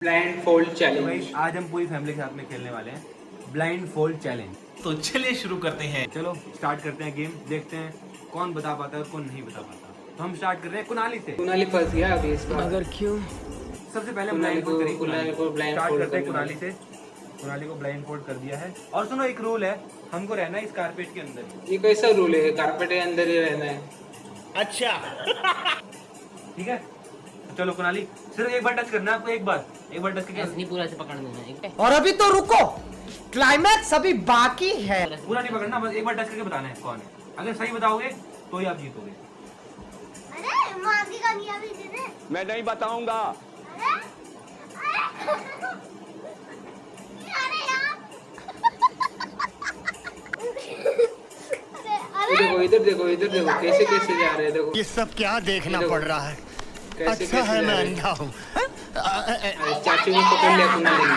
Blind fold challenge. भाई आज हम पूरी फैमिली के साथ में खेलने वाले हैं ब्लाइंड फोल्ड चैलेंज। तो चलिए शुरू करते हैं। चलो स्टार्ट करते हैं गेम, देखते हैं कौन बता पाता है और कौन नहीं बता पाता। तो हम स्टार्ट कर रहे हैं कुनाली से। कुनाली फंस गया अभी इस बार। मगर क्यों? सबसे पहले कुनाली ब्लाइंड को फोल्ड करेंगे। कुनाली को ब्लाइंड स्टार्ट फोल्ड करते हैं करना कुनाली से। कुनाली को ब्लाइंड फोल्ड कर दिया है। और सुनो, एक रूल है, हमको रहना है इस कारपेट के अंदर। ये कैसा रूल है? कारपेट के अंदर ही रहना है। ठीक है, चलो कुनाली सिर्फ एक बार टच करना है आपको, एक बार टच करके नहीं, पूरा से पकड़ देना है। और अभी तो रुको, क्लाइमैक्स अभी बाकी है। पूरा नहीं पकड़ना, बस एक बार टच करके बताना है कौन है। अगर सही बताओगे तो ही आप जीतोगे। अरे मांगी का निया भी दे दे। मैं नहीं बताऊंगा। अरे अरे यार अरे देखो इधर देखो कैसे कैसे जा रहे हैं। देखो ये सब क्या देखना देखो, पड़ रहा है। कैसे अच्छा कैसे है जा मैं रहे हैं। अंधा हूँ। अरे चाचू ने पकड़ लिया कुनाली ने।